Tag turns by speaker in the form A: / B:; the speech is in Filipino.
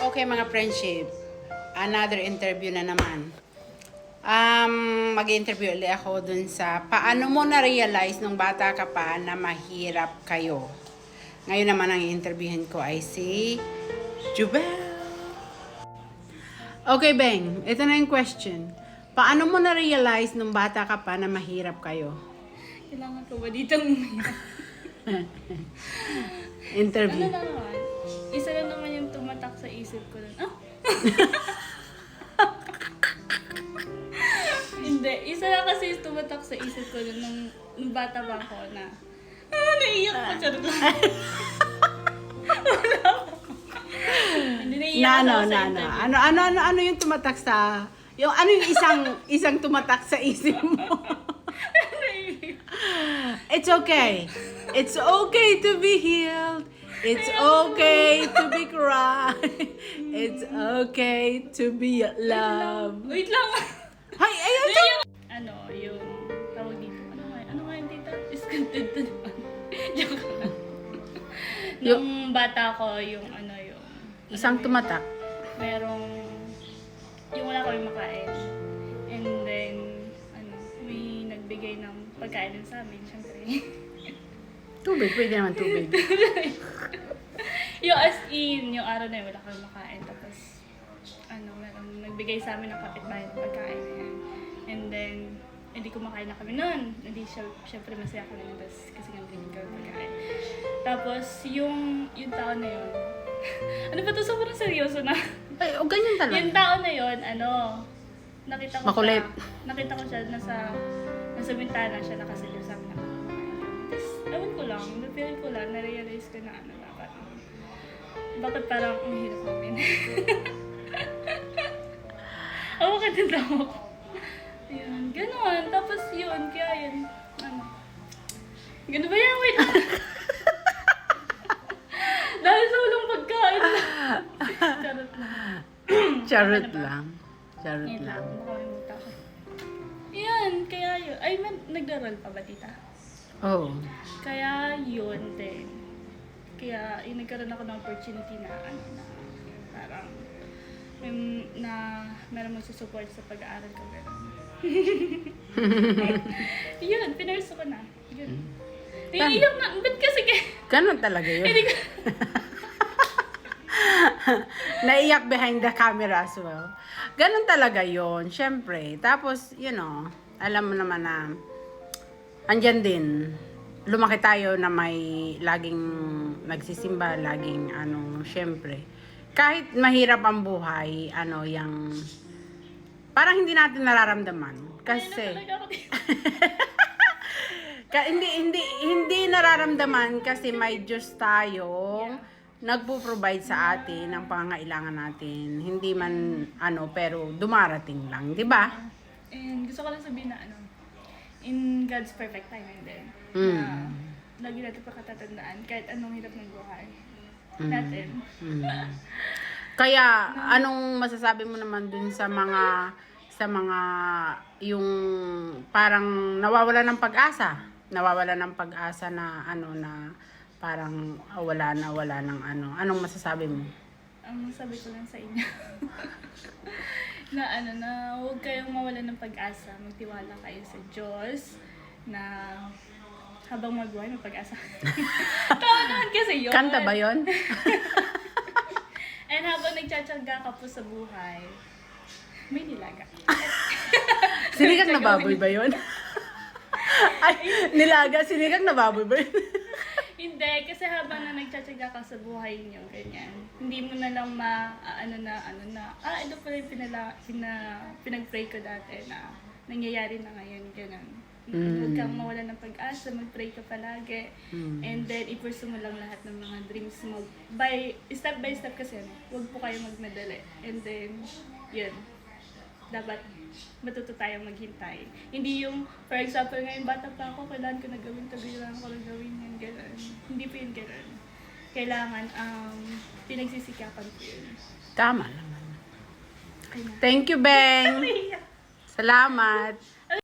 A: Okay mga friendship, another interview na naman. Mag-interview ulit ako dun sa paano mo na-realize nung bata ka pa na mahirap kayo. Ngayon naman ang interviewin ko ay si Jubel. Okay, Beng, ito na yung question. Paano mo na-realize nung bata ka pa na mahirap kayo?
B: Kailangan ko ba dito umiyak?
A: Interview.
B: Ano na naman? Isa lang naman yung tumatak sa isip ko nun. Ah? Hindi. Isa lang kasi yung tumatak sa isip ko nun nung bata pa ako na naiiyak ko. Charot lang. Hindi naiiyak ako sa interview.
A: Ano yung tumatak sa ano yung isang tumatak sa isip mo? It's okay. It's okay to be healed. It's okay to be cry. It's okay to be loved.
B: Wait lang.
A: Hay, ayun.
B: Ano, yung tawag dito. Ano nga yung tita? Discontent na naman. Joke lang. Nung bata ko, yung
A: Isang tumatak.
B: merong, yung wala kami makain. And then, may nagbigay ng pagkain dun sa amin, syempre.
A: Tubig, pwede naman tubig.
B: Yung as in, yung araw na yun, wala kami makain. Tapos, merong nagbigay sa amin ng kapitbahay ng pagkain na yan. And then, hindi kumakain na kami noon. Hindi syempre masaya kami na tapos kasi nga hindi kami pagkain. Tapos, yung tao na yun, ano ba to? Sobrang seryoso na.
A: Ay, o ganyan talaga.
B: Yung tao na yun, nakita ko
A: Makulit.
B: nakita ko siya nasa bintana siya nakasilip sa amin. Tapos, ewan ko lang, na-feel ko lang, na-realize ko na bakit parang ang hirap namin. Bakit yung drama ko? Yun, gano'n. Tapos yun, kaya yun, gano'n ba yan? Wait. Dahil sa walang pagkain. Charot lang.
A: Charot lang. Charot
B: Yan
A: lang.
B: baka may muta ko. Yan, kaya yun. Ay, nagdaral pa ba, tita?
A: Oh.
B: Kaya yun din. Kaya yung nagkaroon ako ng opportunity na parang meron magsusupport sa pag-aaral ko. Yun, pinurso ko na. Yun. Naiiyak na. Ba't kasi
A: Ganon talaga yun.
B: hindi ko...
A: Naiyak behind the camera as well. Ganon talaga yun, syempre. Tapos, alam mo naman na andyan din. Lumaki tayo na may laging nagsisimba, laging syempre. Kahit mahirap ang buhay, yung parang hindi natin nararamdaman. Kasi hindi nararamdaman kasi may Diyos tayo nagpo-provide sa atin ng pangangailangan natin. Hindi man pero dumarating lang, 'di ba?
B: And gusto ko lang sabihin na in God's perfect timing din. Na lagi natin pagkatatandaan kahit anong hirap ng buhay natin.
A: Kaya anong masasabi mo naman dun sa mga yung parang nawawala ng pag-asa na na parang wala ng anong masasabi mo?
B: Ang sabi ko lang sa inyo na huwag kayong mawala ng pag-asa, magtiwala kayo sa Diyos na habang mabuhay may pag-asa. Tama naman kasi yun.
A: Kanta ba yun?
B: And habang nagtsatsaga ka po sa buhay, may nilaga.
A: Sinigang na baboy ba yun? Ay, nilaga, sinigang na baboy ba yun?
B: Hindi, kasi habang na nagtsatsaga ka sa buhay niyo, ganyan, hindi mo na lang ito pala yung pinag-pray ko dati na nangyayari na ngayon, gano'n. Huwag kang mawala ng pag-asa, mag-pray ka palagi, and then i-pursue mo lang lahat ng mga dreams mo. Step by step kasi, huwag po kayo magmadali. And then, yun, dapat matuto tayong maghintay. Hindi yung, for example, ngayon bata pa ako, kailangan ko na gawin ito, kailangan ko na gawin yan, gano'n. Hindi po yun gano'n. Kailangan, pinagsisikapan po yun.
A: Tama naman. Thank you, Beng. Salamat.